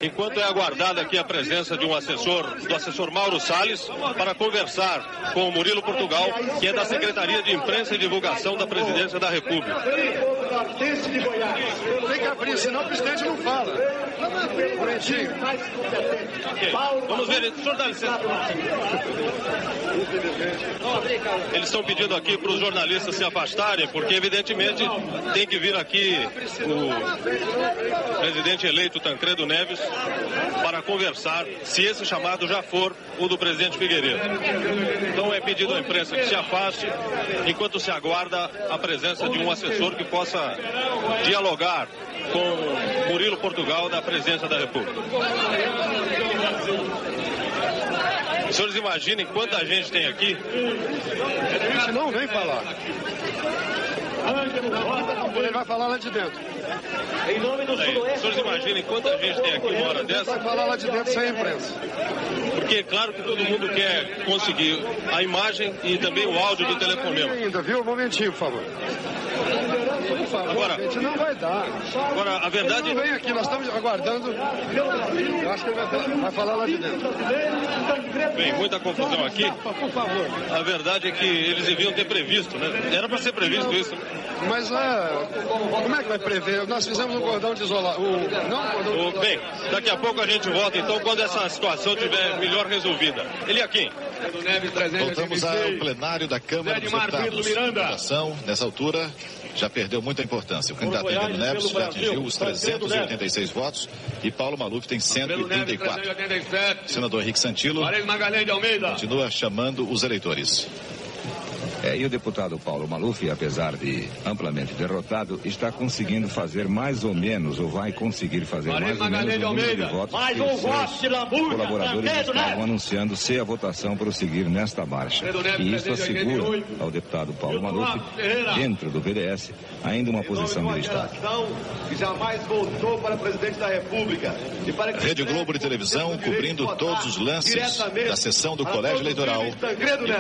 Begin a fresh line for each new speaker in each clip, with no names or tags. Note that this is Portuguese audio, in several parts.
Enquanto é aguardada aqui a presença de do assessor Mauro Salles, para conversar com o Murilo Portugal, que é da Secretaria de Imprensa e Divulgação da Presidência da República.
Tem que abrir, senão o presidente não fala.
Okay. Vamos ver, senhor dá licença. Eles estão pedindo aqui para os jornalistas se afastarem, porque evidentemente tem que vir aqui o presidente eleito Tancredo Neves para conversar, se esse chamado já for o do presidente Figueiredo. Então é pedido à imprensa que se afaste, enquanto se aguarda a presença de um assessor que possa dialogar com Murilo Portugal da Presidência da República. Os senhores imaginem quanta gente tem aqui?
Não vem falar. Ele vai falar lá de dentro.
Em nome do Sudoeste.
Os senhores imaginem quanta gente tem aqui uma hora dessa?
Vai falar lá de dentro sem imprensa.
Porque é claro que todo mundo quer conseguir a imagem e também o áudio do telefonema.
Ainda, viu? Um momentinho, por favor.
Agora,
gente, não vai dar.
Agora, a verdade...
Ele não vem aqui, nós estamos aguardando. Eu acho que ele vai falar lá de dentro.
Bem, muita confusão aqui.
Por favor.
A verdade é que eles deviam ter previsto, né? Era para ser previsto isso.
Mas como é que vai prever? Nós fizemos um cordão de isolamento.
Bem, daqui a pouco a gente volta, então, quando essa situação estiver melhor resolvida. Ele aqui.
Voltamos ao plenário da Câmara dos Deputados. A votação, nessa altura, já perdeu muita importância. O candidato Tancredo Neves já atingiu os 386 votos e Paulo Maluf tem 134. O senador Henrique Santilo continua chamando os eleitores.
E o deputado Paulo Maluf, apesar de amplamente derrotado, está conseguindo fazer mais ou menos, ou vai conseguir fazer mais ou menos o número de votos que os seus colaboradores estavam anunciando se a votação prosseguir nesta marcha. E isso assegura ao deputado Paulo Maluf, dentro do BDS, ainda uma posição de destaque.
Que jamais voltou para presidente da República.
Rede Globo de televisão cobrindo todos os lances da sessão do Colégio Eleitoral e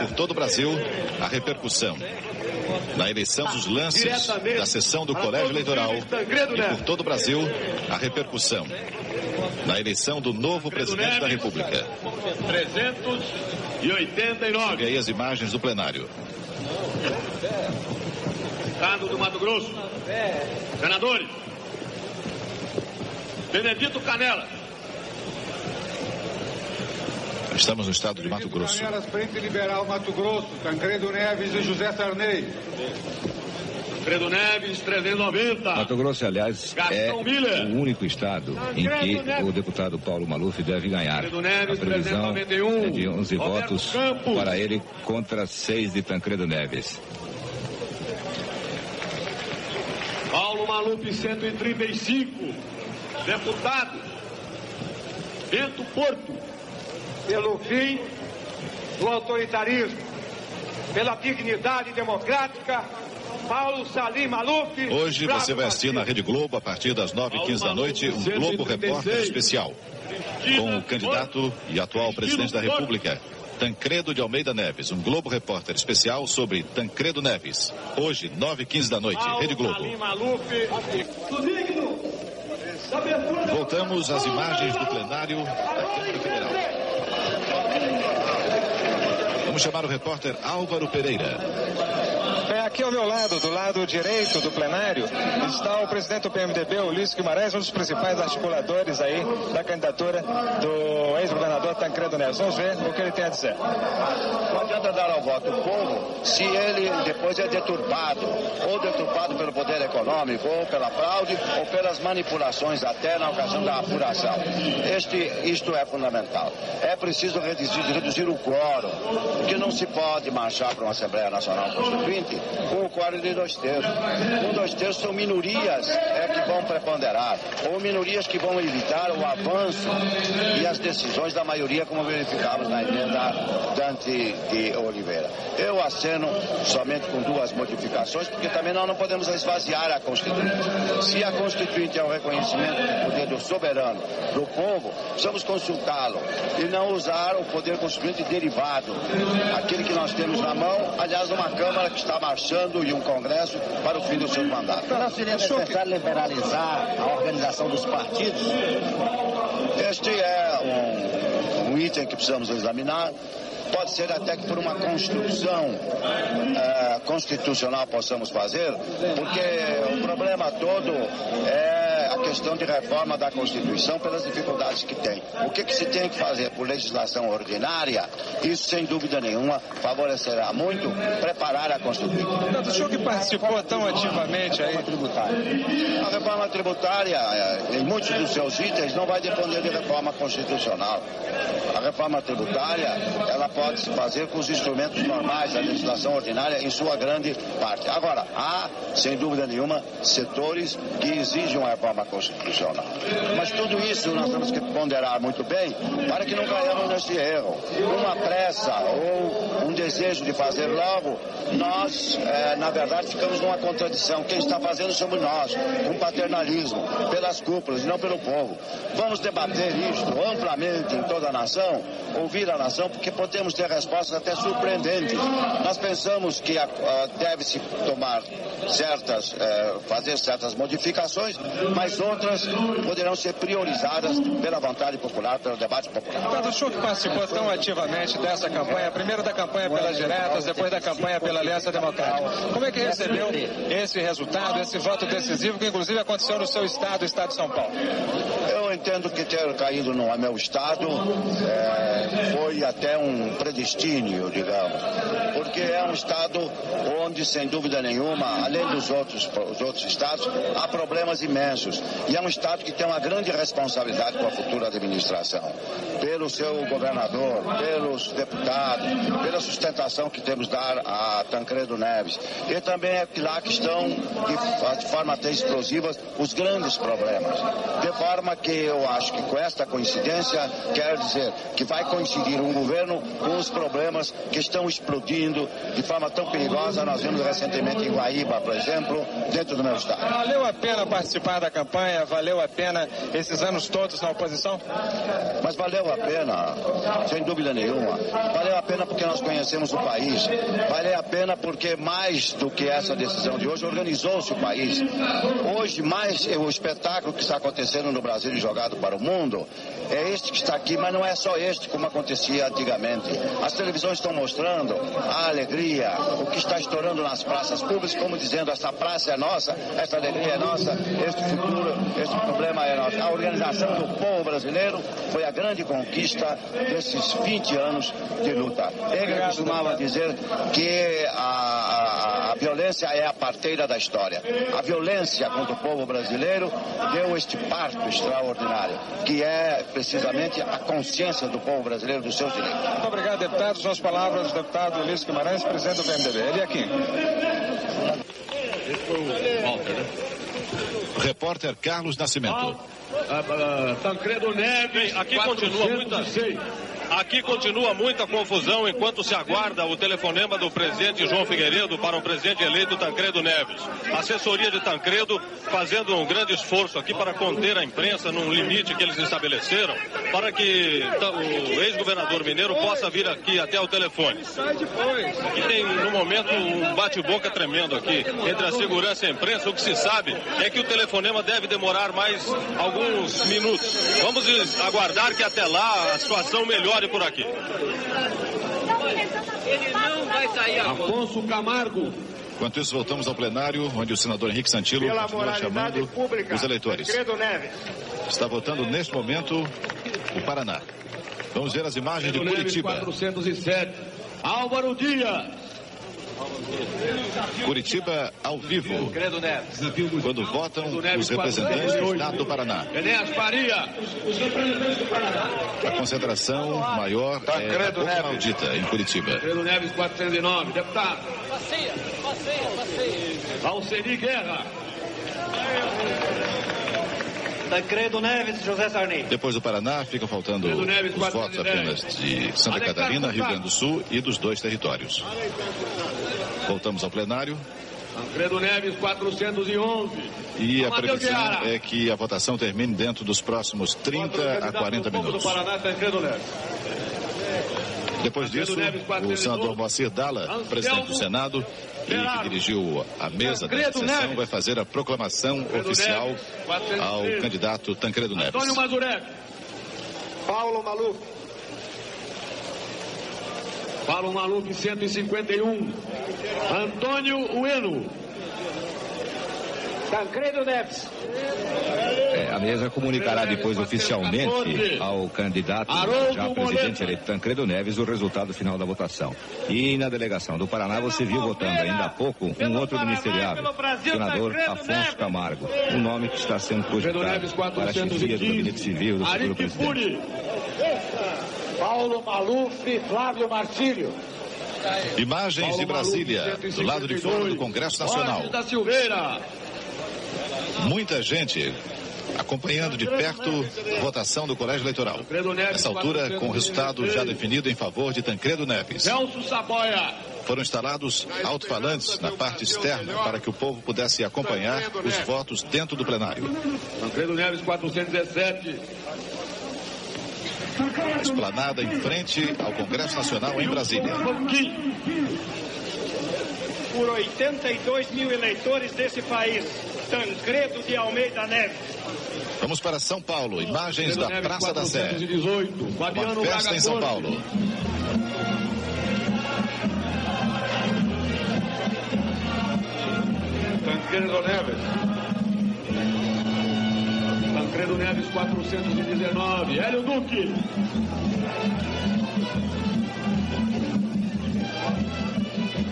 por todo o Brasil a repercussão na eleição dos lances da sessão do Colégio Eleitoral e por todo o Brasil a repercussão na eleição do novo presidente da República.
389.
E aí as imagens do plenário.
Estado do Mato Grosso. Senadores. Benedito Canela.
Estamos no estado de Mato Grosso.
Canelas, Frente Liberal Mato Grosso, Tancredo Neves e José Sarney.
Tancredo Neves, 390.
Mato Grosso, aliás, é o único estado em que o deputado Paulo Maluf deve ganhar. A previsão é de 11 votos para ele contra 6 de Tancredo Neves.
Paulo Maluf, 135. Deputado Bento Porto.
Pelo fim do autoritarismo, pela dignidade democrática, Paulo Salim Maluf.
Hoje você vai assistir na Rede Globo, a partir das 9h15 da noite, um Globo Repórter especial com o candidato e atual presidente da República, Tancredo de Almeida Neves. Um Globo Repórter especial sobre Tancredo Neves. Hoje, 9h15 da noite, Rede Globo. Voltamos às imagens do plenário da Câmara Federal. Vamos chamar o repórter Álvaro Pereira.
Aqui ao meu lado, do lado direito do plenário, está o presidente do PMDB, Ulisses Guimarães, um dos principais articuladores aí da candidatura do ex-governador Tancredo Neves. Vamos ver o que ele tem a dizer.
Não adianta dar ao voto do povo se ele depois é deturpado, ou deturpado pelo poder econômico, ou pela fraude, ou pelas manipulações até na ocasião da apuração. Isto é fundamental. É preciso reduzir o quórum, porque não se pode marchar para uma Assembleia Nacional Constituinte com o quórum de 2/3. Com 2/3 são minorias que vão preponderar, ou minorias que vão evitar o avanço e as decisões da maioria, como verificamos na emenda Dante de Oliveira. Eu aceno somente com 2 modificações, porque também nós não podemos esvaziar a Constituinte. Se a Constituinte é o reconhecimento do poder do soberano do povo, precisamos consultá-lo e não usar o poder constituinte derivado, aquele que nós temos na mão, aliás, uma Câmara que está marchando e um Congresso para o fim do seu mandato.
Não seria necessário liberalizar a organização dos partidos?
item que precisamos examinar. Pode ser até que por uma construção constitucional possamos fazer, porque o problema todo é a questão de reforma da Constituição pelas dificuldades que tem. O que se tem que fazer por legislação ordinária, isso sem dúvida nenhuma favorecerá muito preparar a Constituição.
O senhor que participou tão ativamente aí tributária.
A reforma tributária, em muitos dos seus itens, não vai depender de reforma constitucional. A reforma tributária, ela pode se fazer com os instrumentos normais da legislação ordinária em sua grande parte. Agora, há, sem dúvida nenhuma, setores que exigem uma reforma constitucional. Mas tudo isso nós temos que ponderar muito bem para que não caiamos nesse erro. Uma pressa ou um desejo de fazer logo, nós, na verdade, ficamos numa contradição. Quem está fazendo somos nós, um paternalismo, pelas cúpulas e não pelo povo. Vamos debater isto amplamente em toda a nação, ouvir a nação, porque podemos ter respostas até surpreendentes. Nós pensamos que deve-se tomar fazer certas modificações, mas outras poderão ser priorizadas pela vontade popular, pelo debate popular.
Deputado, o senhor que participou tão ativamente dessa campanha, primeiro da campanha pelas diretas, depois da campanha pela Aliança Democrática, como é que recebeu esse resultado, esse voto decisivo que inclusive aconteceu no seu estado, o estado de São Paulo?
Eu entendo que ter caído no meu estado foi até um predestínio, digamos, porque é um estado onde, sem dúvida nenhuma, além dos outros estados, há problemas imensos. E é um estado que tem uma grande responsabilidade com a futura administração, pelo seu governador, pelos deputados, pela sustentação que temos de dar a Tancredo Neves. E também é lá que estão, de forma até explosiva, os grandes problemas. De forma que eu acho que com esta coincidência, quer dizer que vai coincidir um governo com os problemas que estão explodindo de forma tão perigosa. Nós vimos recentemente em Guaíba, por exemplo, dentro do meu estado.
Valeu a pena participar da campanha? Valeu a pena esses anos todos na oposição?
Mas valeu a pena, sem dúvida nenhuma. Valeu a pena porque nós conhecemos o país. Valeu a pena porque mais do que essa decisão de hoje, organizou-se o país. Hoje, mais o espetáculo que está acontecendo no Brasil e jogado para o mundo, é este que está aqui, mas não é só este como acontecia antigamente. As televisões estão mostrando a alegria, o que está estourando nas praças públicas, como dizendo, essa praça é nossa, essa alegria é nossa, este futuro, este problema é nosso. A organização do povo brasileiro foi a grande conquista desses 20 anos de luta. Ele costumava dizer que a violência é a parteira da história. A violência contra o povo brasileiro deu este parto extraordinário, que é precisamente a consciência do povo brasileiro dos seus direitos.
Muito obrigado, deputado. Suas palavras do deputado Ulisses Guimarães, presidente do PMDB. Ele aqui.
Repórter Carlos Nascimento.
Tancredo Neves, aqui continua muita confusão enquanto se aguarda o telefonema do presidente João Figueiredo para o presidente eleito Tancredo Neves. A assessoria de Tancredo fazendo um grande esforço aqui para conter a imprensa num limite que eles estabeleceram para que o ex-governador mineiro possa vir aqui até o telefone. Aqui tem, no momento, um bate-boca tremendo aqui entre a segurança e a imprensa. O que se sabe é que o telefonema deve demorar mais alguns minutos. Vamos aguardar que até lá a situação melhore por aqui.
Ele não vai sair.
Afonso Camargo.
Enquanto isso, voltamos ao plenário, onde o senador Henrique Santillo continua chamando os eleitores. Está votando neste momento o Paraná. Vamos ver as imagens de Curitiba.
407. Álvaro Dias.
Curitiba ao vivo, quando votam os representantes do estado do Paraná.
Enéas Faria.
A concentração maior é a Boca Maldita, em Curitiba.
Tancredo Neves, 409. Deputado. Alceri Guerra.
Tancredo Neves, José Sarney.
Depois do Paraná, ficam faltando os votos apenas de Santa Catarina, Rio Grande do Sul e dos dois territórios. Voltamos ao plenário.
Tancredo Neves, 411.
E a previsão é que a votação termine dentro dos próximos 30 a 40 minutos. Depois disso, o senador Moacir Dalla, presidente do Senado, e que dirigiu a mesa da sessão, vai fazer a proclamação oficial ao candidato Tancredo Neves.
Antônio Mazurek.
Paulo Maluf.
Paulo Maluf, 151. Antônio Ueno.
Tancredo Neves.
A mesa comunicará depois oficialmente ao candidato, já presidente eleito Tancredo Neves, o resultado final da votação. E na delegação do Paraná você viu votando ainda há pouco um outro ministeriável, o senador Afonso Camargo, um nome que está sendo cogitado para a chefia do gabinete civil do futuro presidente.
Paulo Maluf, Flávio Marcílio.
Imagens de Brasília, do lado de fora do Congresso Nacional. Muita gente acompanhando de perto a votação do Colégio Eleitoral. Nessa altura, com o resultado já definido em favor de Tancredo Neves. Foram instalados alto-falantes na parte externa para que o povo pudesse acompanhar os votos dentro do plenário.
Tancredo Neves, 417.
Esplanada em frente ao Congresso Nacional em Brasília.
Por 82 mil eleitores desse país, Tancredo de Almeida Neves.
Vamos para São Paulo, imagens da Praça da Sé. Uma festa em São Paulo.
Tancredo Neves. Tancredo Neves, 419. Hélio Duque.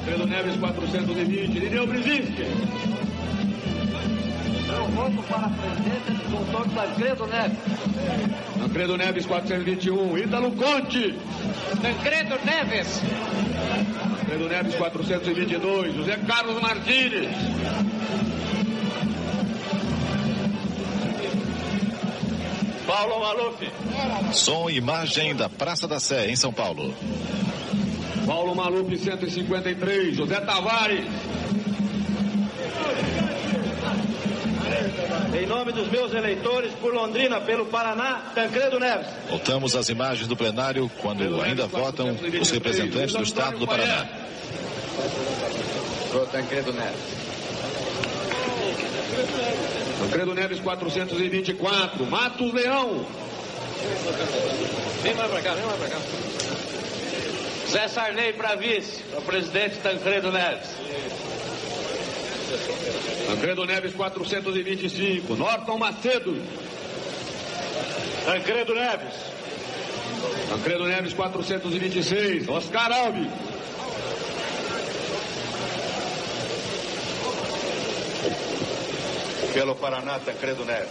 Tancredo Neves, 420. Irineu Brzezinski.
Eu voto para presidente do doutor Tancredo Neves.
Tancredo Neves, 421. Ítalo Conte.
Tancredo Neves.
Tancredo Neves, 422. José Carlos Martínez.
Paulo Maluf.
Som e imagem da Praça da Sé, em São Paulo.
Paulo Maluf, 153. José Tavares.
Em nome dos meus eleitores, por Londrina, pelo Paraná, Tancredo Neves.
Voltamos às imagens do plenário, quando ainda votam os representantes do Estado do Paraná.
Tancredo Neves.
Tancredo Neves, 424. Matos Leão.
Vem mais pra cá, vem mais pra cá. Zé Sarney para vice, o presidente Tancredo Neves.
Tancredo Neves, 425. Norton Macedo.
Tancredo Neves.
Tancredo Neves, 426. Oscar Alves.
Pelo Paraná, Tancredo Neves.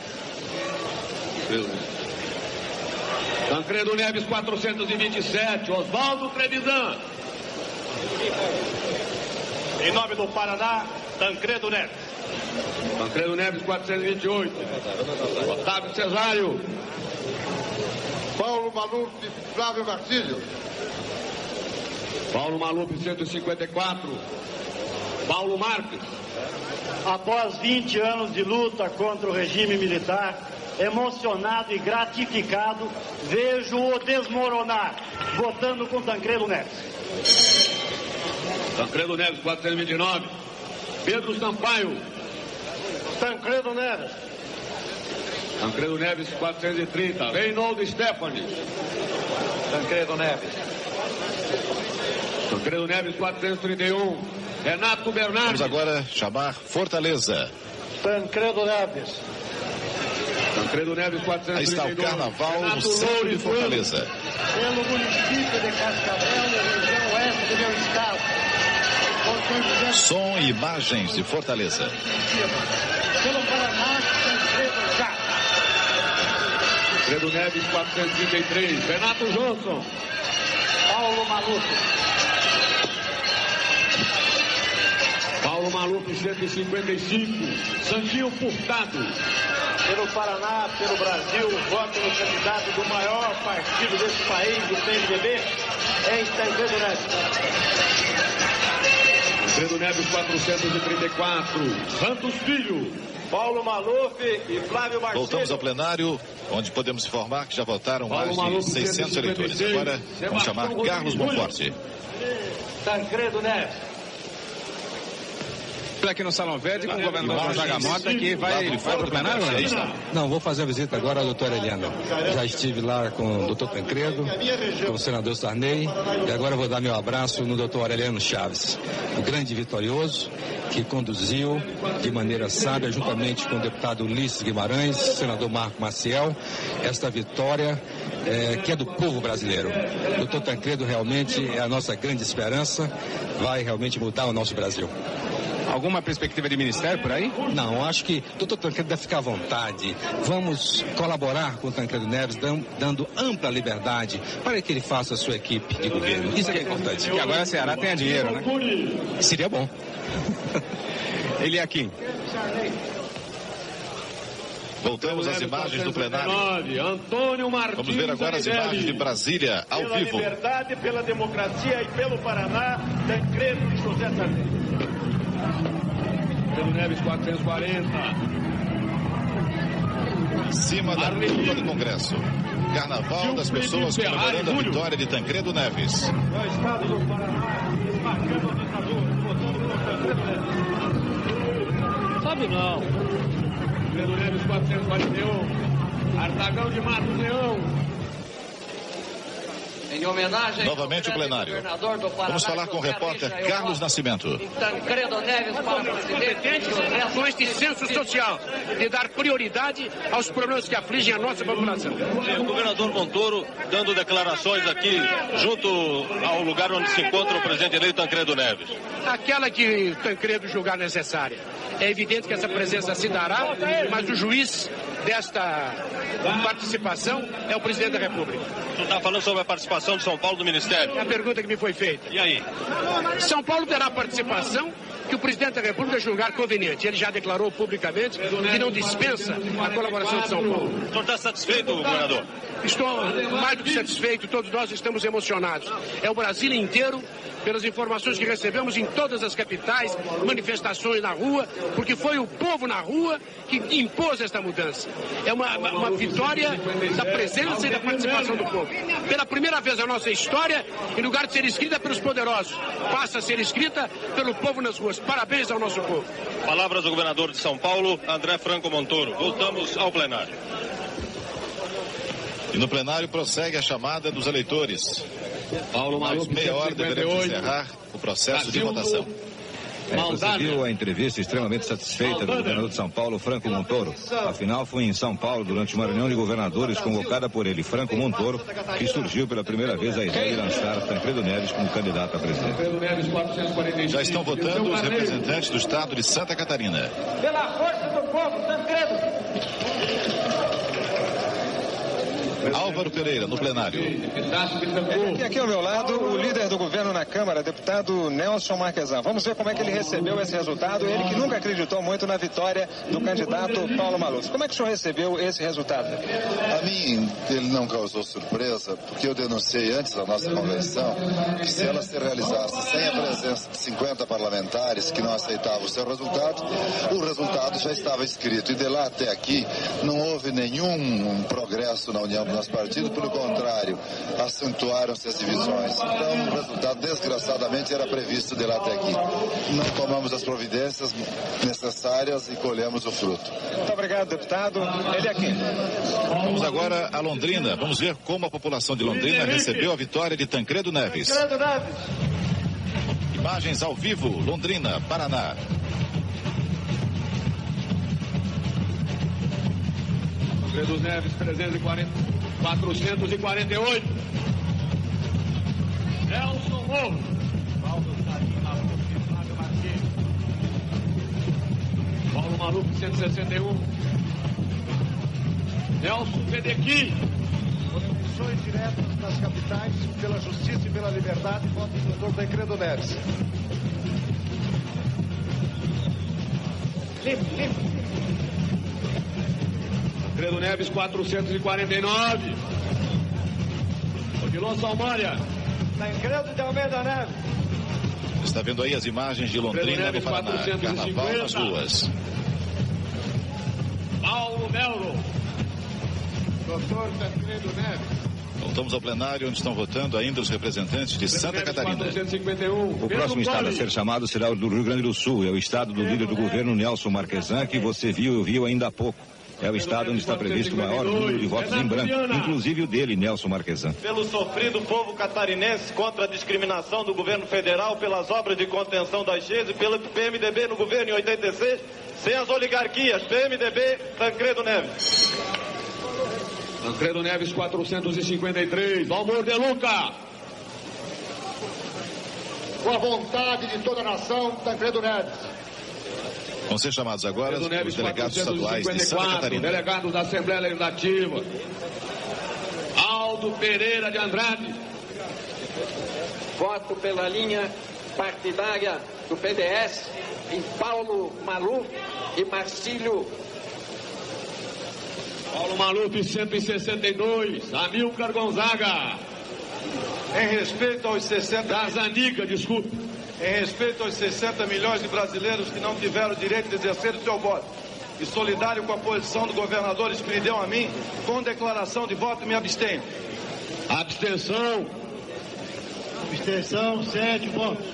Tancredo Neves, 427. Oswaldo Trevisan.
Em nome do Paraná, Tancredo Neves.
Tancredo Neves, 428. Otávio Cesário.
Paulo Maluf, Flávio Marcílio.
Paulo Maluf, 154. Paulo Marques.
Após 20 anos de luta contra o regime militar, emocionado e gratificado, vejo-o desmoronar, votando com Tancredo Neves.
Tancredo Neves, 429. Pedro Sampaio.
Tancredo Neves.
Tancredo Neves, 430. Reinaldo Stephanie.
Tancredo Neves.
Tancredo Neves, 431. Renato Bernardes.
Vamos agora chamar Fortaleza.
Tancredo Neves.
Tancredo Neves, 432.
Aí está o carnaval no centro de Fortaleza.
Pelo município de Cascavel, na região oeste do meu estado.
Som e imagens de Fortaleza.
Pelo Paraná, Tancredo já.
Tancredo Neves, 433. Renato Johnson.
Paulo Maluf.
Paulo Maluf, 155. Santinho Furtado.
Pelo Paraná, pelo Brasil, voto no candidato do maior partido desse país, do PMDB, em Tancredo Neves.
Tancredo Neves, 434. Santos Filho.
Paulo Maluf e Flávio Marcílio.
Voltamos ao plenário, onde podemos informar que já votaram mais de 600 eleitores. Agora vamos chamar Carlos Monforte.
Tancredo Neves.
aqui no Salão Verde com o governador Gonzaga Mota, que vai para o plenário?
Não, vou fazer a visita agora à doutora Helena. Já estive lá com o doutor Tancredo, com o senador Sarney, e agora vou dar meu abraço no doutor Aureliano Chaves, o grande vitorioso, que conduziu de maneira sábia, juntamente com o deputado Ulisses Guimarães, senador Marco Maciel, esta vitória que é do povo brasileiro. O doutor Tancredo realmente é a nossa grande esperança, vai realmente mudar o nosso Brasil.
Alguma perspectiva de ministério por aí?
Não, acho que o doutor Tancredo deve ficar à vontade. Vamos colaborar com o Tancredo Neves, dando ampla liberdade para que ele faça a sua equipe de governo. Isso que é importante.
E agora a Ceará tenha dinheiro, né?
Seria bom.
Ele é aqui.
Voltamos às imagens do plenário.
Antônio Martins.
Vamos ver agora as imagens de Brasília, ao
pela
vivo.
Pela liberdade, pela democracia e pelo Paraná, Tancredo e José Sarney.
Tancredo Neves, 440.
Em cima da cúpula do Congresso. Carnaval das pessoas comemorando a vitória de Tancredo Neves.
No estado do Paraná, esmagando a ditadura, votando por Tancredo Neves.
Sabe não.
Tancredo Neves, 441. Artagão de Matos Leão.
Em homenagem
novamente o plenário. Vamos falar com o repórter Carlos Nascimento.
Tancredo Neves para presidente
com este senso social de dar prioridade aos problemas que afligem a nossa população.
O governador Montoro dando declarações aqui junto ao lugar onde se encontra o presidente eleito Tancredo Neves.
Aquela que Tancredo julgar necessária. É evidente que essa presença se dará, mas o juiz desta participação é o presidente da República.
Tu está falando sobre a participação de São Paulo do Ministério?
É a pergunta que me foi feita.
E aí?
São Paulo terá participação que o presidente da República julgar conveniente. Ele já declarou publicamente que não dispensa a colaboração de São Paulo.
O senhor está satisfeito, governador?
Estou mais do que satisfeito, todos nós estamos emocionados. É o Brasil inteiro, pelas informações que recebemos em todas as capitais, manifestações na rua, porque foi o povo na rua que impôs esta mudança. É uma vitória da presença e da participação do povo. Pela primeira vez na nossa história, em lugar de ser escrita pelos poderosos, passa a ser escrita pelo povo nas ruas. Parabéns ao nosso povo.
Palavras do governador de São Paulo, André Franco Montoro. Voltamos ao plenário.
E no plenário prossegue a chamada dos eleitores. Mais meia hora deveremos encerrar o processo de votação.
Você viu a entrevista extremamente satisfeita do governador de São Paulo, Franco Montoro. Afinal, foi em São Paulo, durante uma reunião de governadores convocada por ele, Franco Montoro, que surgiu pela primeira vez a ideia de lançar Tancredo Neves como candidato a presidente.
Já estão votando os representantes do estado de Santa Catarina.
Pela força do povo, Tancredo.
Álvaro Pereira, no plenário.
E aqui ao meu lado, o líder do governo na Câmara, deputado Nelson Marquesan. Vamos ver como é que ele recebeu esse resultado, ele que nunca acreditou muito na vitória do candidato Paulo Maluf. Como é que o senhor recebeu esse resultado?
A mim, ele não causou surpresa, porque eu denunciei antes da nossa convenção que se ela se realizasse sem a presença de 50 parlamentares que não aceitavam o seu resultado, o resultado já estava escrito. E de lá até aqui, não houve nenhum progresso na união do nosso partido, pelo contrário, acentuaram-se as divisões. Então, o resultado, desgraçadamente, era previsto de lá até aqui. Não tomamos as providências necessárias e colhemos o fruto.
Muito obrigado, deputado. Ele aqui.
Vamos agora a Londrina. Vamos ver como a população de Londrina recebeu a vitória de Tancredo Neves. Imagens ao vivo, Londrina, Paraná.
Tancredo Neves, 448. Nelson Moura. Paulo Maluf, 161. Nelson Fedequim.
Por eleições diretas nas capitais, pela justiça e pela liberdade, voto do doutor Tancredo Neves.
Tancredo Neves, 449. Odilon Salmária.
Tancredo de Almeida Neves.
Está vendo aí as imagens de Londrina, no Paraná. Carnaval nas ruas.
Paulo Melo.
Doutor Tancredo Neves.
Voltamos ao plenário, onde estão votando ainda os representantes de Santa Catarina.
O próximo estado a ser chamado será o do Rio Grande do Sul. É o estado do líder do governo, Nelson Marquesan, que você viu ainda há pouco. É o estado onde está previsto o maior número de votos em branco, inclusive o dele, Nelson Marquesan.
Pelo sofrido povo catarinense contra a discriminação do governo federal, pelas obras de contenção das cheias e pelo PMDB no governo em 86, sem as oligarquias, PMDB, Tancredo Neves.
Tancredo Neves, 453. Valmor de Luca.
Com a vontade de toda a nação, Tancredo Neves.
Vão ser chamados agora os delegados estaduais de Santa Catarina.
Delegados da Assembleia Legislativa. Aldo Pereira de Andrade.
Voto pela linha partidária do PDS em Paulo Maluf e Marcílio.
Paulo Maluf, 162. Amilcar Gonzaga.
Em respeito aos 60...
Da Zanica, desculpe.
Em respeito aos 60 milhões de brasileiros que não tiveram o direito de exercer o seu voto. E solidário com a posição do governador Espridão a mim, com declaração de voto me abstenho.
Abstenção.
Abstenção, 7 votos.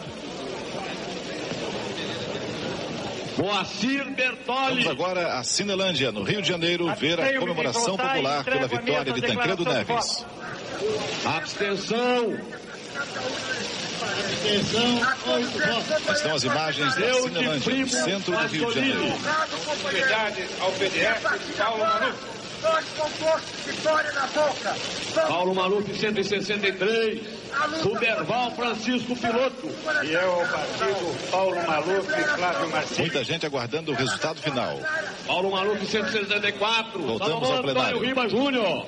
Moacir Bertoli.
Vamos agora a Cinelândia, no Rio de Janeiro, ver a comemoração popular pela vitória de Tancredo Neves.
Abstenção.
Estão as imagens da Cinelândia, no centro do Rio de Janeiro.
Oportunidade ao PDS, Paulo Maluf.
Paulo Maluf, 163. Ruberval Francisco Piloto.
E eu ao partido Paulo Maluf e Flávio Marcinho.
Muita gente aguardando o resultado final.
Paulo Maluf, 164.
Voltamos ao plenário.
Antônio Rima Júnior.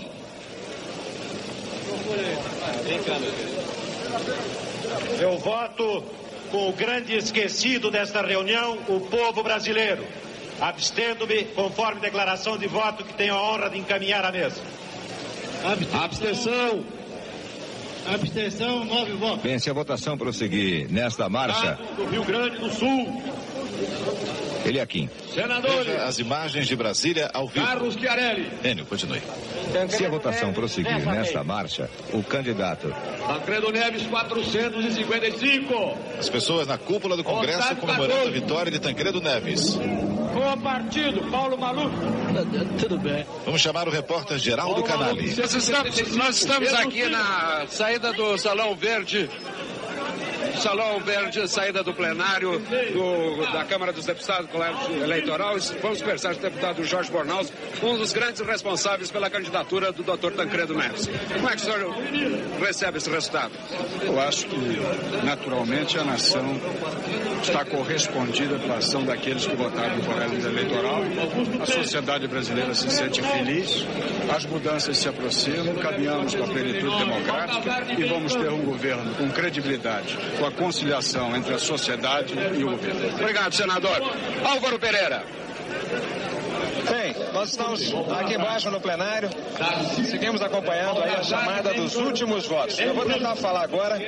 Eu voto com o grande esquecido desta reunião, o povo brasileiro. Abstendo-me conforme declaração de voto que tenho a honra de encaminhar à mesa.
Abstenção.
Abstenção, 9 votos.
Bem, se a votação prosseguir nesta marcha...
Do Rio Grande do Sul.
Eliakim.
Senadores.
Veja as imagens de Brasília ao vivo.
Carlos Chiarelli.
Enio, continue.
Se a votação prosseguir nesta marcha, o candidato...
Tancredo Neves, 455.
As pessoas na cúpula do Congresso comemorando a vitória de Tancredo Neves.
Com o partido, Paulo Maluf.
Tudo bem.
Vamos chamar o repórter Geraldo Canali.
Nós estamos aqui na saída do Salão Verde. Salão Verde, saída do plenário da Câmara dos Deputados, Colégio Eleitoral. Vamos conversar com o deputado Jorge Bornaus, um dos grandes responsáveis pela candidatura do Dr. Tancredo Neves. Como é que o senhor recebe esse resultado?
Eu acho que, naturalmente, a nação está correspondida pela ação daqueles que votaram no colégio eleitoral. A sociedade brasileira se sente feliz, as mudanças se aproximam, caminhamos para a plenitude democrática e vamos ter um governo com credibilidade, com a conciliação entre a sociedade e o governo.
Obrigado, senador. Álvaro Pereira.
Bem, nós estamos aqui embaixo no plenário, seguimos acompanhando aí a chamada dos últimos votos. Eu vou tentar falar agora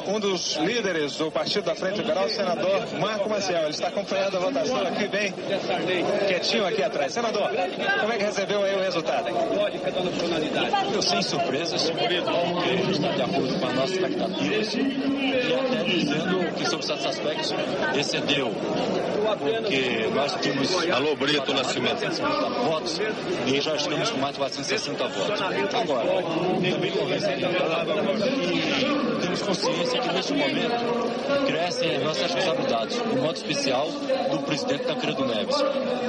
com um dos líderes do Partido da Frente Liberal, o senador Marco Maciel. Ele está acompanhando a votação aqui bem quietinho aqui atrás. Senador, como é que recebeu aí o resultado?
Eu sem surpresas, porque está de acordo com as nossas expectativas e até dizendo que sobre certos aspectos excedeu, porque nós tínhamos...
Alô, Brito Nascimento.
Votos e já estamos com mais de 460 votos. Agora, também temos consciência que neste momento crescem nossas responsabilidades, de modo especial do presidente Tancredo Neves,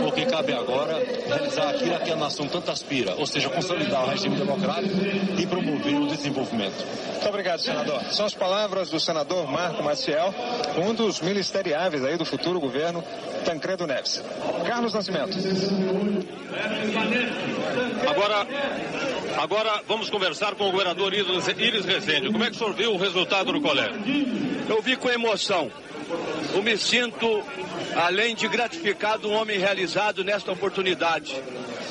porque cabe agora realizar aquilo a que a nação tanto aspira, ou seja, consolidar o regime democrático e promover o desenvolvimento.
Muito obrigado, senador. São as palavras do senador Marco Maciel, um dos ministeriáveis aí do futuro governo Tancredo Neves. Carlos Nascimento.
Agora vamos conversar com o governador Iris Rezende. Como é que o senhor viu o resultado do colégio?
Eu vi com emoção. Eu me sinto, além de gratificado, um homem realizado nesta oportunidade.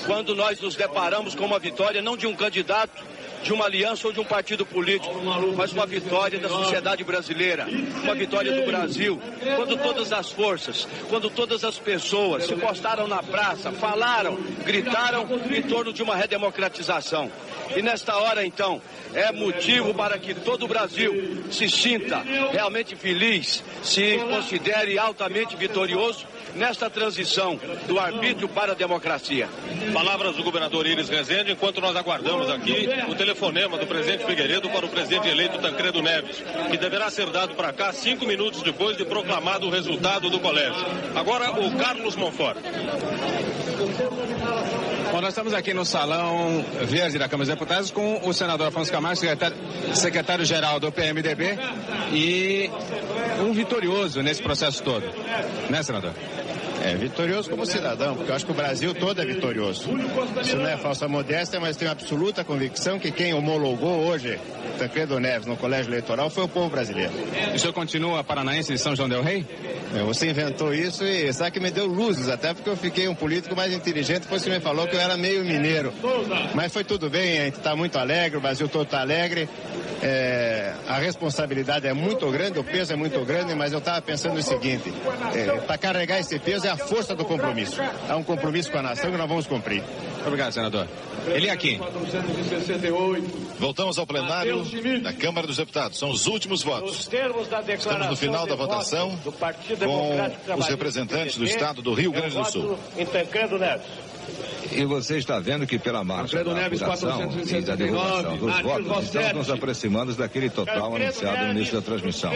quando nós nos deparamos com uma vitória não de um candidato, de uma aliança ou de um partido político, mas uma vitória da sociedade brasileira, uma vitória do Brasil, quando todas as forças, quando todas as pessoas se postaram na praça, falaram, gritaram em torno de uma redemocratização. E nesta hora, então, é motivo para que todo o Brasil se sinta realmente feliz, se considere altamente vitorioso nesta transição do arbítrio para a democracia.
Palavras do governador Iris Rezende, enquanto nós aguardamos aqui o telefonema do presidente Figueiredo para o presidente eleito Tancredo Neves, que deverá ser dado para cá 5 minutos depois de proclamado o resultado do colégio. Agora, o Carlos Monfort.
Bom, nós estamos aqui no Salão Verde da Câmara dos Deputados com o senador Afonso Camargo, secretário-geral do PMDB, e um vitorioso nesse processo todo, né, senador?
Vitorioso como cidadão, porque eu acho que o Brasil todo é vitorioso. Isso não é falsa modéstia, mas tenho absoluta convicção que quem homologou hoje Tancredo Neves no colégio eleitoral foi o povo brasileiro.
E o senhor continua paranaense de São João del Rei?
Você inventou isso e sabe que me deu luzes, até porque eu fiquei um político mais inteligente, depois você me falou que eu era meio mineiro. Mas foi tudo bem, a gente está muito alegre, o Brasil todo está alegre. A responsabilidade é muito grande, o peso é muito grande, mas eu estava pensando o seguinte, para carregar esse peso é a força do compromisso. É um compromisso com a nação que nós vamos cumprir.
Obrigado, senador. Ele aqui.
Voltamos ao plenário da Câmara dos Deputados. São os últimos votos. Estamos no final da votação com os representantes do Estado do Rio Grande do Sul.
Em Tancredo Neves.
E você está vendo que pela marcha da apuração e da derrubação dos votos, estamos nos aproximando daquele total anunciado no início da transmissão.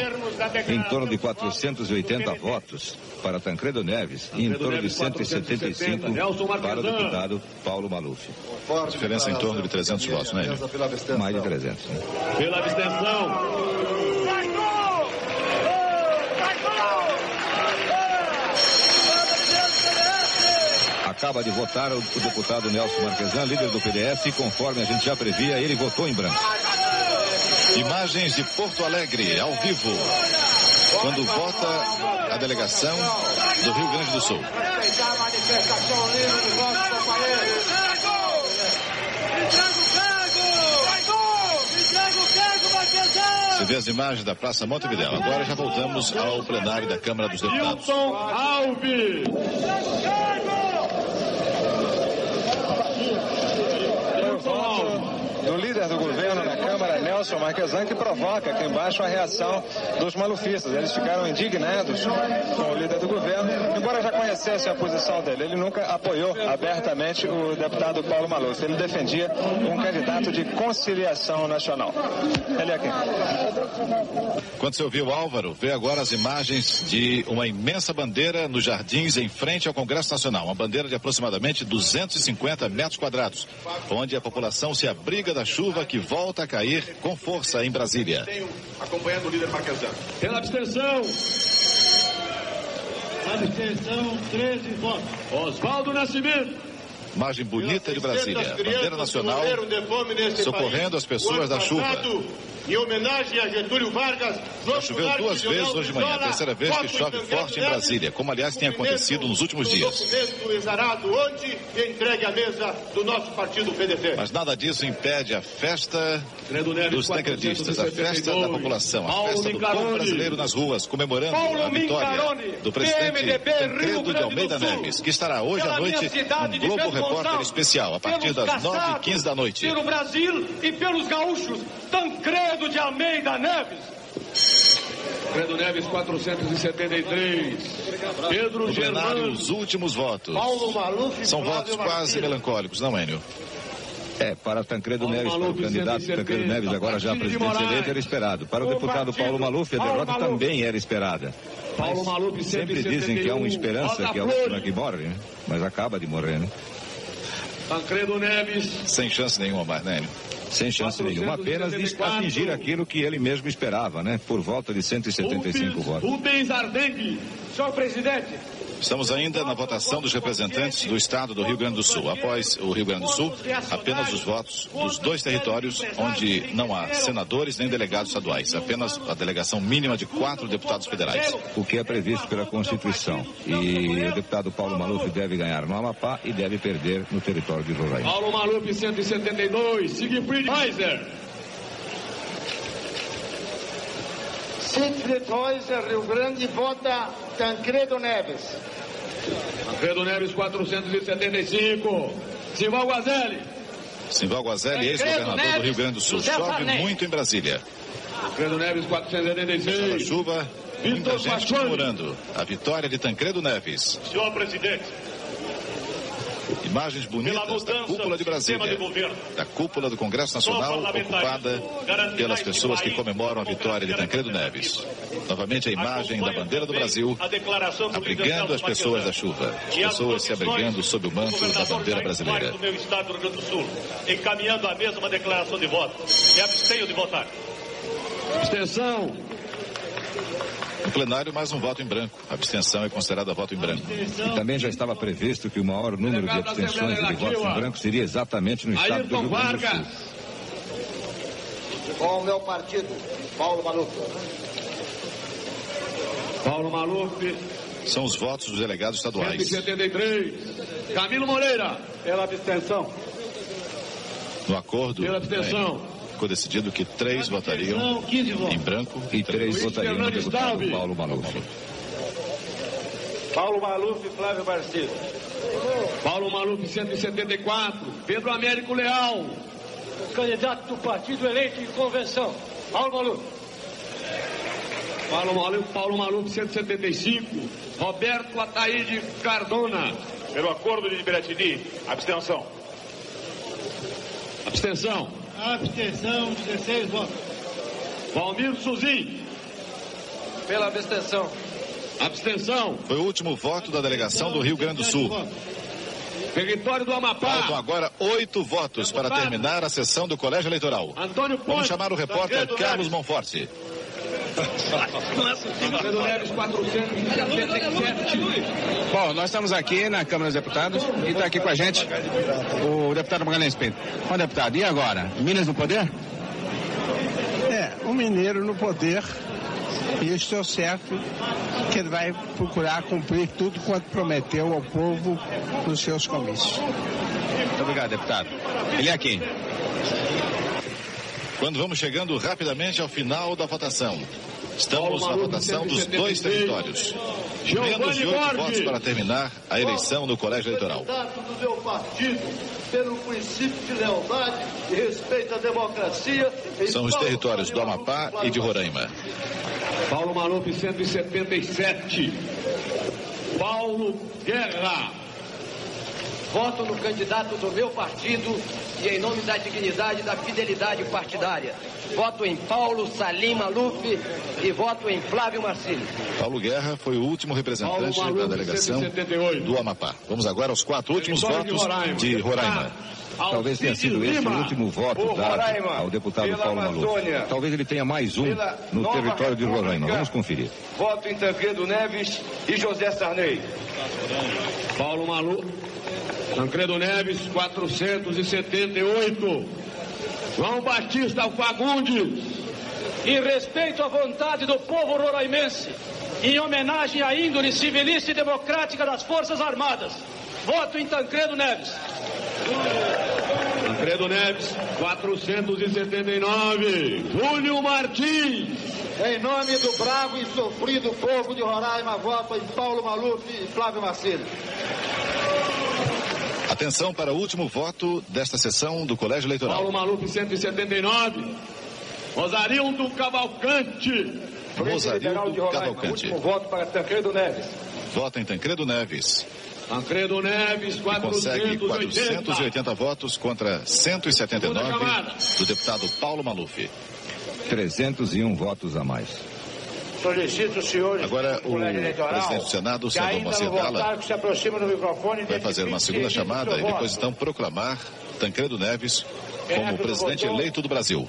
Em torno de 480 votos para Tancredo Neves e em torno de 175 para o deputado Paulo Maluf.
Diferença em torno de 300 votos, né?
Mais de 300. Né?
Pela abstenção.
Acaba de votar o deputado Nelson Marquesan, líder do PDS, e conforme a gente já previa, ele votou em branco.
Imagens de Porto Alegre, ao vivo, quando vota a delegação do Rio Grande do Sul. Você vê as imagens da Praça Montevidéu. Agora já voltamos ao plenário da Câmara dos Deputados.
Wilson Alves.
Do líder do governo na Câmara, Nelson Marquesan, que provoca aqui embaixo a reação dos malufistas. Eles ficaram indignados com o líder do governo, embora já conhecesse a posição dele. Ele nunca apoiou abertamente o deputado Paulo Maluf. Ele defendia um candidato de conciliação nacional. Ele aqui.
Quando você ouviu, Álvaro, vê agora as imagens de uma imensa bandeira nos jardins em frente ao Congresso Nacional. Uma bandeira de aproximadamente 250 metros quadrados, onde a população se abriga da chuva que volta a cair com força em Brasília.
Acompanhando o líder Marquesan.
Pela abstenção.
Abstenção, 13 votos.
Oswaldo Nascimento.
Imagem bonita de Brasília, bandeira nacional socorrendo as pessoas da chuva.
Em homenagem a Getúlio Vargas,
já choveu 2 vezes hoje de manhã, a terceira vez que chove forte em Brasília, como aliás tem acontecido nos últimos dias.
Documento exarado ontem e entregue à mesa do nosso partido PDT.
Mas nada disso impede a festa dos tancredistas, a festa da população, a festa do povo brasileiro nas ruas, comemorando a vitória do presidente Tancredo de Almeida Neves, que estará hoje à noite no Globo Repórter Especial, a partir das 9h15 da noite.
Pelo Brasil e pelos gaúchos, Tancredo de Almeida Neves.
Tancredo Neves, 473. Pedro Germano.
Os últimos votos.
Paulo Maluf.
São votos quase melancólicos, não, Enio?
Para Tancredo Neves, para o candidato Tancredo Neves, agora já presidente eleito, era esperado. Para o deputado Paulo Maluf, a derrota também era esperada.
Paulo Maluf,
sempre dizem que há uma esperança, que é a última que morre, né? Mas acaba de morrer, né?
Tancredo Neves.
Sem chance nenhuma mais, né, Enio?
Sem chance nenhuma, apenas de atingir aquilo que ele mesmo esperava, né? Por volta de 175 votos.
Rubens Ardengui.
Senhor presidente,
Estamos ainda na votação dos representantes do estado do Rio Grande do Sul. Após o Rio Grande do Sul, apenas os votos dos 2 territórios onde não há senadores nem delegados estaduais. Apenas a delegação mínima de 4 deputados federais.
O que é previsto pela Constituição. E o deputado Paulo Maluf deve ganhar no Amapá e deve perder no território de Roraima.
Paulo Maluf, 172. Siegfried Heiser.
Siegfried Heiser, Rio Grande, vota Tancredo Neves.
Tancredo Neves, 475. Simval Guazelli.
Simval Guazelli, ex-governador do Rio Grande do Sul. Chove muito em Brasília.
Tancredo Neves, 476.
Chuva, muita gente comemorando a vitória de Tancredo Neves.
Senhor presidente.
Imagens bonitas da cúpula de Brasília, da cúpula do Congresso Nacional, ocupada pelas pessoas que comemoram a vitória de Tancredo Neves. Novamente a imagem da bandeira do Brasil, abrigando as pessoas da chuva. As pessoas se abrigando sob o manto da bandeira brasileira.
Do meu estado do Rio Grande do Sul, encaminhando a mesma declaração de voto. Me abstenho de votar.
Abstenção.
No plenário, mais um voto em branco. A abstenção é considerada voto em branco.
E também já estava previsto que o maior número de abstenções e de votos em branco seria exatamente no estado do Rio Grande do Sul.
Com o meu partido, Paulo Maluf.
Paulo Maluf.
São os votos dos delegados estaduais.
173. Camilo Moreira.
Pela abstenção.
No acordo,
pela abstenção.
Ficou decidido que 3 votariam em branco
e 3 votariam no deputado Paulo Maluf.
Paulo Maluf e Flávio Marcílio.
Paulo Maluf, 174. Pedro Américo Leal.
O candidato do partido eleito em convenção. Paulo Maluf.
Paulo Maluf, 175. Roberto Ataíde Cardona.
Pelo acordo de Piratini, abstenção.
Abstenção.
Abstenção, 16 votos.
Valmir Suzin.
Pela abstenção.
Abstenção.
Foi o último voto da delegação do Rio Grande do Sul.
Território do Amapá.
Faltam agora 8 votos para terminar a sessão do Colégio Eleitoral.
Antônio Ponte.
Vamos chamar o repórter Carlos Monforte.
Tancredo Neves, 477.
Bom, nós estamos aqui na Câmara dos Deputados e está aqui com a gente o deputado Magalhães Pinto. Bom, deputado, e agora? Minas no poder?
Um mineiro no poder, e eu estou certo que ele vai procurar cumprir tudo quanto prometeu ao povo nos seus comícios.
Muito obrigado, deputado. Ele é aqui.
Quando vamos chegando rapidamente ao final da votação. Estamos na votação dos 2 territórios. Menos de 8 votos para terminar a eleição no Colégio Eleitoral.
Do meu partido, pelo princípio de lealdade e respeito à democracia.
São os territórios do Amapá e de Roraima.
Paulo Maluf, 177. Paulo Guerra.
Voto no candidato do meu partido e em nome da dignidade e da fidelidade partidária. Voto em Paulo Salim Maluf e voto em Flávio Marcílio.
Paulo Guerra foi o último representante da delegação do Amapá. Vamos agora aos 4 últimos votos de Roraima.
Talvez tenha sido esse o último voto dado ao deputado Paulo Maluf. Talvez ele tenha mais um no território de Roraima. Vamos conferir.
Voto em Tancredo Neves e José Sarney.
Paulo Maluf. Tancredo Neves, 478. João Batista Fagundes.
Em respeito à vontade do povo roraimense, em homenagem à índole civilista e democrática das Forças Armadas, voto em Tancredo Neves.
Tancredo Neves, 479. Júlio Martins.
Em nome do bravo e sofrido povo de Roraima, voto em Paulo Maluf e Flávio Marcílio.
Atenção para o último voto desta sessão do Colégio Eleitoral.
Paulo Maluf, 179. Rosarildo Cavalcante.
Rosarildo Cavalcante.
Último voto para Tancredo Neves.
Vota em Tancredo Neves.
Tancredo Neves, 480.
Consegue 480 votos contra 179 do deputado Paulo Maluf.
301 votos a mais.
Solicito os senhores.
Agora o presidente do Senado, Sandro Macedala, vai fazer uma segunda chamada e depois então proclamar Tancredo Neves como presidente eleito do Brasil.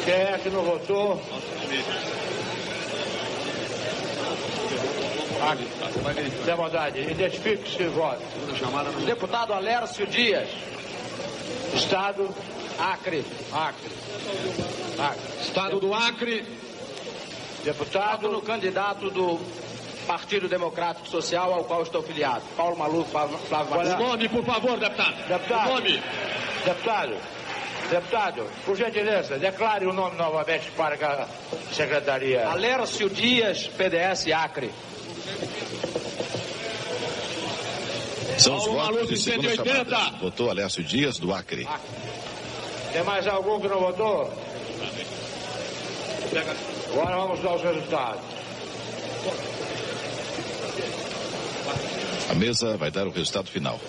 Quem é que não votou? Tem bondade. Identifique-se e vote.
Deputado Alércio Dias.
Estado
Acre.
Estado do Acre. Deputado.
No candidato do Partido Democrático Social, ao qual estou filiado. Paulo Maluf, Flávio Martins.
O nome, por favor, deputado. O nome. Deputado, por gentileza, declare o nome novamente para a secretaria.
Alércio Dias, PDS Acre.
São os votos de segunda chamada. Votou Alércio Dias, do Acre.
Tem mais algum que não votou? Agora vamos dar os resultados.
A mesa vai dar o resultado final.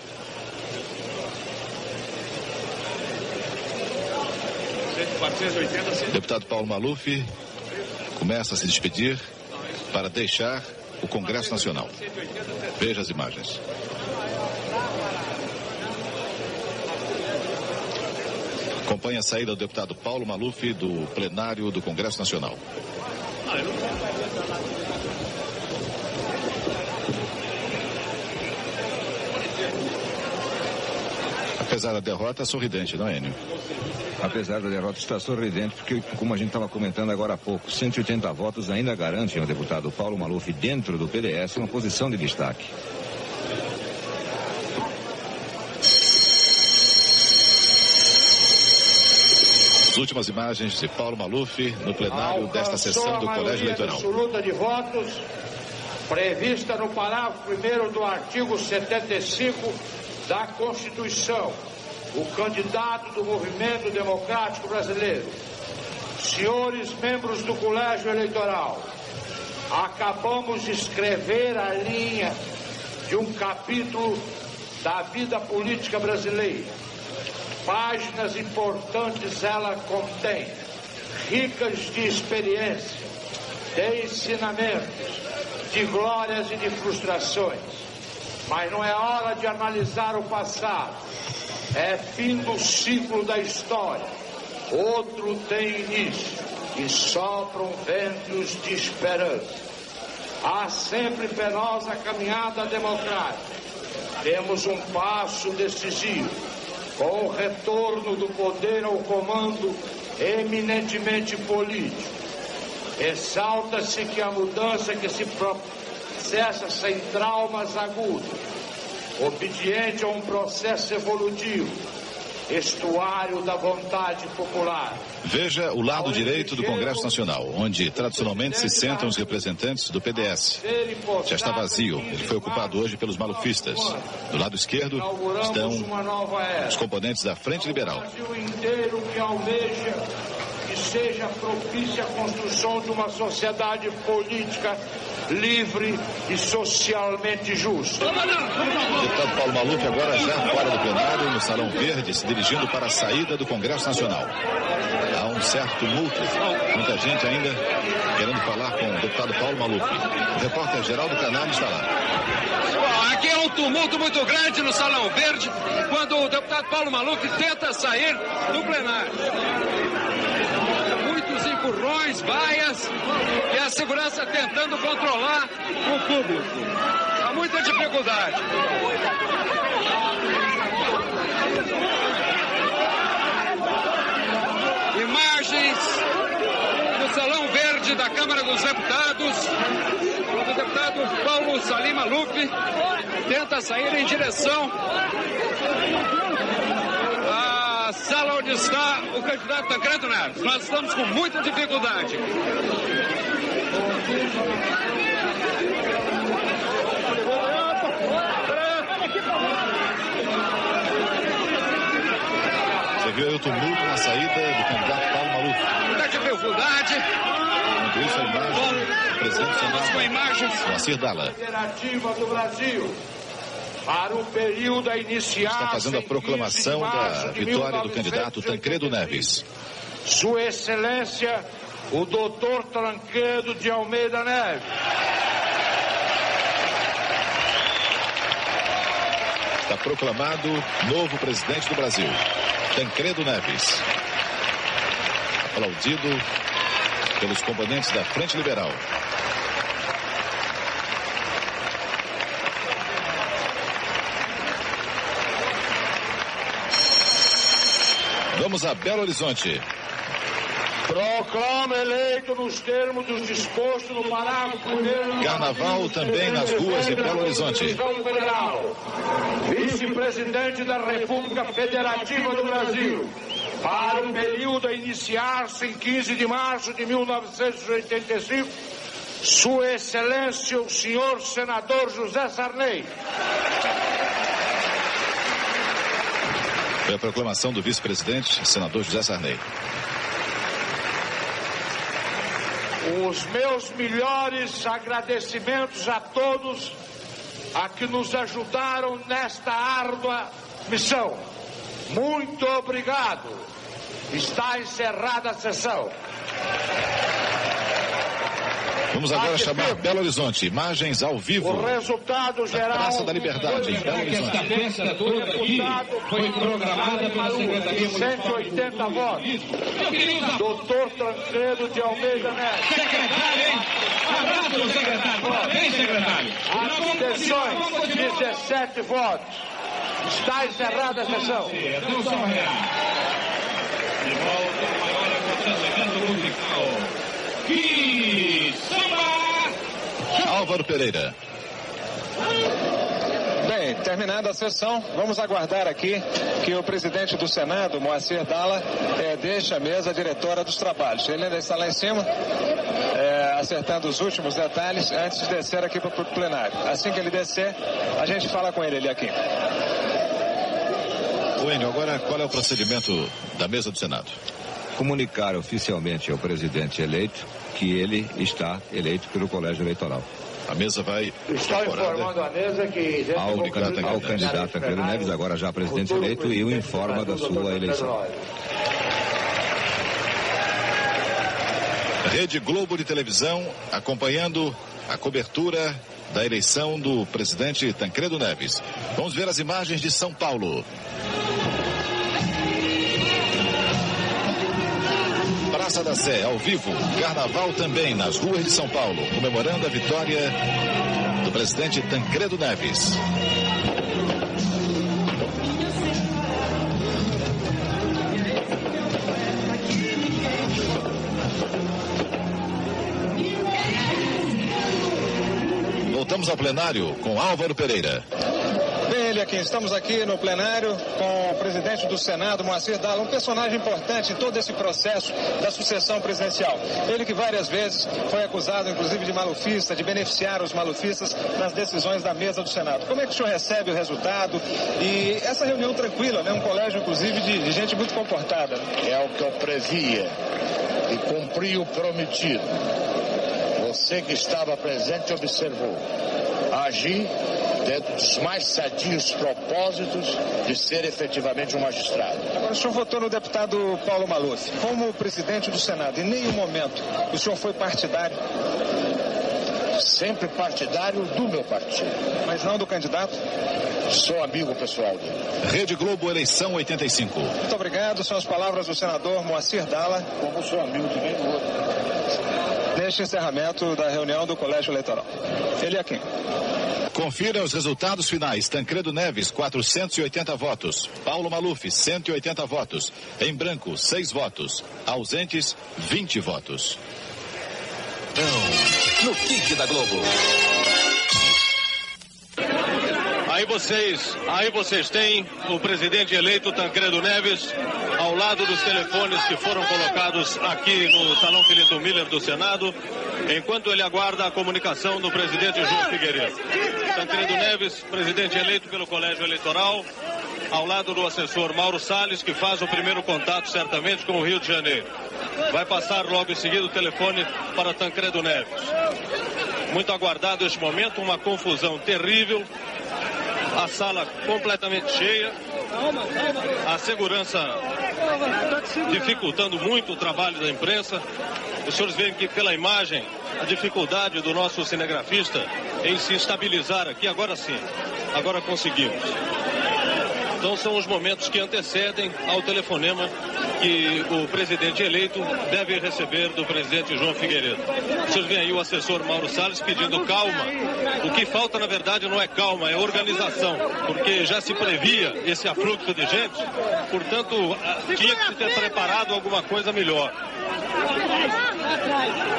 Deputado Paulo Maluf começa a se despedir para deixar o Congresso Nacional. Veja as imagens. Acompanhe a saída do deputado Paulo Maluf do plenário do Congresso Nacional. Apesar da derrota, sorridente, não é, Enio?
Apesar da derrota, está sorridente, porque, como a gente estava comentando agora há pouco, 180 votos ainda garantem ao deputado Paulo Maluf, dentro do PDS, uma posição de destaque.
As últimas imagens de Paulo Maluf no plenário desta sessão do Colégio Eleitoral.
Absoluta de votos prevista no parágrafo 1º do artigo 75 da Constituição. O candidato do Movimento Democrático Brasileiro. Senhores membros do Colégio Eleitoral, acabamos de escrever a linha de um capítulo da vida política brasileira. Páginas importantes ela contém, ricas de experiência, de ensinamentos, de glórias e de frustrações. Mas não é hora de analisar o passado. É fim do ciclo da história. Outro tem início e sopram ventos de esperança. Há sempre penosa caminhada democrática. Temos um passo decisivo, com o retorno do poder ao comando eminentemente político. Ressalta-se que a mudança que se processa sem traumas agudos, obediente a um processo evolutivo, estuário da vontade popular.
Veja o lado direito do Congresso Nacional, onde tradicionalmente se sentam os representantes do PDS. Já está vazio, ele foi ocupado hoje pelos malufistas. Do lado esquerdo estão os componentes da Frente Liberal.
O Brasil inteiro que almeja que seja propícia a construção de uma sociedade política livre e socialmente justa.
O deputado Paulo Maluf agora já fora do plenário, no Salão Verde, se dirigindo para a saída do Congresso Nacional. Há um certo tumulto, muita gente ainda querendo falar com o deputado Paulo Maluf. O repórter Geraldo Canal está lá.
Aqui é um tumulto muito grande no Salão Verde, quando o deputado Paulo Maluf tenta sair do plenário. Muitos empurrões, vaias e a segurança tentando controlar o público. Há muita dificuldade. Imagens do Salão Verde da Câmara dos Deputados, quando o deputado Paulo Salim Maluf tenta sair em direção à sala onde está o candidato Tancredo Neves. Nós estamos com muita dificuldade.
Você viu aí o tumulto na saída do candidato Paulo Maluf.
Muita dificuldade.
Enquanto isso, a imagem do presidente do Senado,
com imagens.
Moacir Dalla.
Federativa do Brasil, para o período a iniciar.
Está fazendo a proclamação da vitória do candidato Tancredo Neves.
Sua Excelência, o doutor Tancredo de Almeida Neves.
Está proclamado novo presidente do Brasil, Tancredo Neves. Aplaudido pelos componentes da Frente Liberal. Vamos a Belo Horizonte.
Proclama eleito nos termos do disposto no parágrafo 1º.
Carnaval também nas ruas de Belo Horizonte.
Vice-presidente da República Federativa do Brasil, para o período a iniciar-se em 15 de março de 1985, Sua Excelência o senhor senador José Sarney.
Foi a proclamação do vice-presidente, senador José Sarney.
Os meus melhores agradecimentos a todos a que nos ajudaram nesta árdua missão. Muito obrigado. Está encerrada a sessão.
Vamos agora chamar Belo Horizonte. Imagens ao vivo.
O resultado geral.
Praça da Liberdade, em Belo Horizonte.
Esta festa toda aqui foi programada pela Secretaria 180 votos. Doutor Tancredo de Almeida Neto.
Secretário, hein? Abraço, secretário. Parabéns, secretário.
Abstenções, 17 votos. Está encerrada a sessão.
De volta ao maior acontecimento musical. Que samba!
Álvaro Pereira.
Bem, terminada a sessão, vamos aguardar aqui que o presidente do Senado, Moacir Dalla, deixe a mesa diretora dos trabalhos. Ele ainda está lá em cima, acertando os últimos detalhes antes de descer aqui para o plenário. Assim que ele descer, a gente fala com ele aqui.
Enio, agora qual é o procedimento da mesa do Senado?
Comunicar oficialmente ao presidente eleito que ele está eleito pelo Colégio Eleitoral.
A mesa vai...
Estou informando a mesa que...
Ao candidato Tancredo Neves, agora já presidente eleito, e o informa da sua eleição.
Rede Globo de televisão acompanhando a cobertura da eleição do presidente Tancredo Neves. Vamos ver as imagens de São Paulo. Praça da Sé, ao vivo. Carnaval também nas ruas de São Paulo, comemorando a vitória do presidente Tancredo Neves. Voltamos ao plenário com Álvaro Pereira.
Bem, Eliakim, estamos aqui no plenário com o presidente do Senado, Moacir Dalla, um personagem importante em todo esse processo da sucessão presidencial. Ele que várias vezes foi acusado, inclusive, de malufista, de beneficiar os malufistas nas decisões da mesa do Senado. Como é que o senhor recebe o resultado? E essa reunião tranquila, né? Um colégio, inclusive, de gente muito comportada.
É o que eu previa e cumpri o prometido. Você que estava presente observou. Agi dentro dos mais sadios propósitos de ser efetivamente um magistrado.
Agora, o senhor votou no deputado Paulo Maluf. Como presidente do Senado, em nenhum momento o senhor foi partidário?
Sempre partidário do meu partido.
Mas não do candidato?
Sou amigo pessoal dele.
Rede Globo, eleição 85.
Muito obrigado. São as palavras do senador Moacir Dalla.
Como sou amigo também do outro.
Neste encerramento da reunião do Colégio Eleitoral. Eliakim.
Confira os resultados finais. Tancredo Neves, 480 votos. Paulo Maluf, 180 votos. Em branco, 6 votos. Ausentes, 20 votos.
No Kick da Globo.
Aí vocês têm o presidente eleito Tancredo Neves ao lado dos telefones que foram colocados aqui no Salão Filinto Miller do Senado, enquanto ele aguarda a comunicação do presidente João Figueiredo. Tancredo Neves, presidente eleito pelo Colégio Eleitoral, ao lado do assessor Mauro Salles, que faz o primeiro contato certamente com o Rio de Janeiro. Vai passar logo em seguida o telefone para Tancredo Neves. Muito aguardado este momento, uma confusão terrível. A sala completamente cheia, a segurança dificultando muito o trabalho da imprensa. Os senhores veem que pela imagem, a dificuldade do nosso cinegrafista em se estabilizar aqui. Agora sim, agora conseguimos. Então são os momentos que antecedem ao telefonema que o presidente eleito deve receber do presidente João Figueiredo. Vocês veem aí o assessor Mauro Salles pedindo calma. O que falta, na verdade, não é calma, é organização, porque já se previa esse afluxo de gente, portanto, tinha que se ter preparado alguma coisa melhor.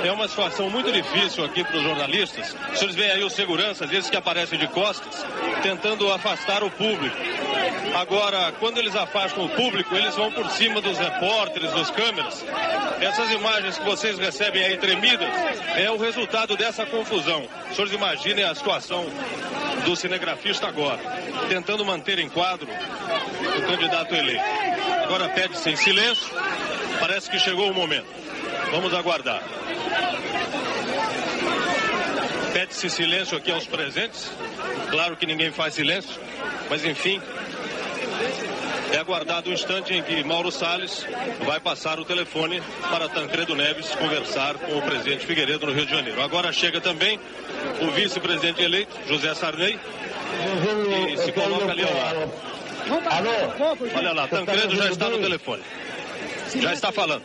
É uma situação muito difícil aqui para os jornalistas. Vocês veem aí os seguranças, esses que aparecem de costas, tentando afastar o público. Agora, quando eles afastam o público, eles vão por cima dos repórteres, dos câmeras. Essas imagens que vocês recebem aí tremidas é o resultado dessa confusão. Os senhores imaginem a situação do cinegrafista agora, tentando manter em quadro o candidato eleito. Agora pede-se em silêncio, parece que chegou o momento. Vamos aguardar. Pede-se silêncio aqui aos presentes. Claro que ninguém faz silêncio, mas enfim, é aguardado o instante em que Mauro Salles vai passar o telefone para Tancredo Neves conversar com o presidente Figueiredo no Rio de Janeiro. Agora chega também o vice-presidente eleito, José Sarney, e se coloca ali ao lado. Olha lá, Tancredo já está no telefone. Já está falando.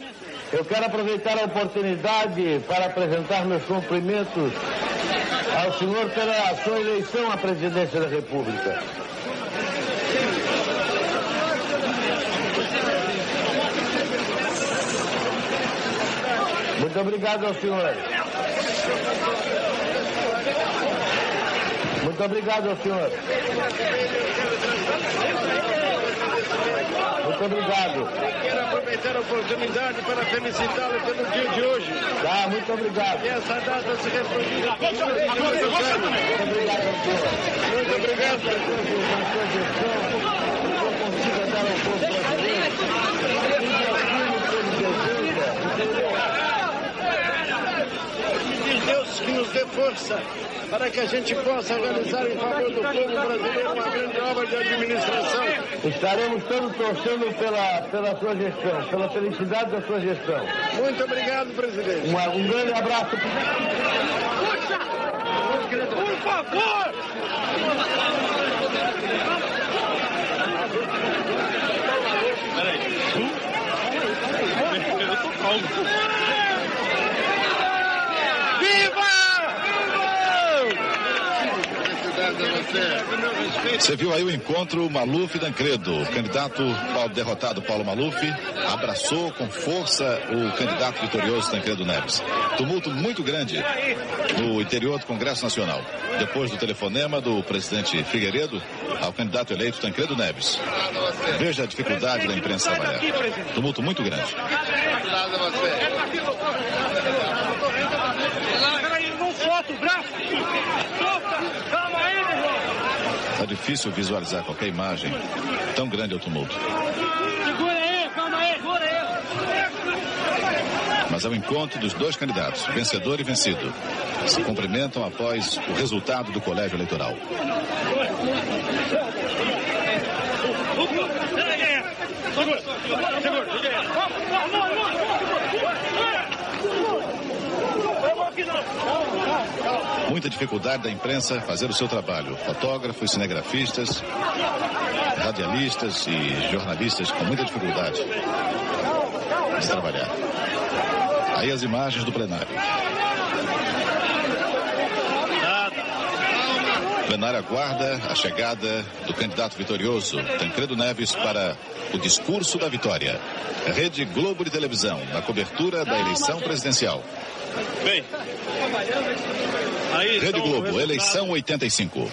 Eu quero aproveitar a oportunidade para apresentar meus cumprimentos ao senhor pela sua eleição à presidência da República. Muito obrigado ao senhor. Muito obrigado ao senhor. Muito obrigado.
Quero aproveitar a oportunidade para felicitá-lo pelo dia de hoje.
Tá, muito obrigado.
E essa data se reproduza por muitos anos.
Muito obrigado, senhor.
Muito obrigado pela
sua gestão. Eu consigo dar ao povo brasileiro.
Que Deus que nos dê força para que a gente possa realizar em favor do povo brasileiro uma grande obra de administração.
Estaremos todos torcendo pela sua gestão, pela felicidade da sua gestão.
Muito obrigado, presidente.
Um grande abraço.
Por favor!
Peraí. Eu tô calmo.
Você viu aí o encontro Maluf e Tancredo. O candidato derrotado Paulo Maluf abraçou com força o candidato vitorioso Tancredo Neves. Tumulto muito grande no interior do Congresso Nacional. Depois do telefonema do presidente Figueiredo ao candidato eleito Tancredo Neves. Veja a dificuldade da imprensa trabalhar. Tumulto muito grande.
Não solta o braço! Calma aí, meu irmão!
Está difícil visualizar qualquer imagem. Tão grande é o tumulto.
Segura aí, calma aí, segura aí!
Mas é o encontro dos dois candidatos, vencedor e vencido. Se cumprimentam após o resultado do colégio eleitoral. Muita dificuldade da imprensa fazer o seu trabalho. Fotógrafos, cinegrafistas, radialistas e jornalistas com muita dificuldade de trabalhar. Aí as imagens do plenário. O plenário aguarda a chegada do candidato vitorioso, Tancredo Neves, para o discurso da vitória. Rede Globo de televisão, na cobertura da eleição presidencial.
Bem, aí
Rede Globo, eleição 85.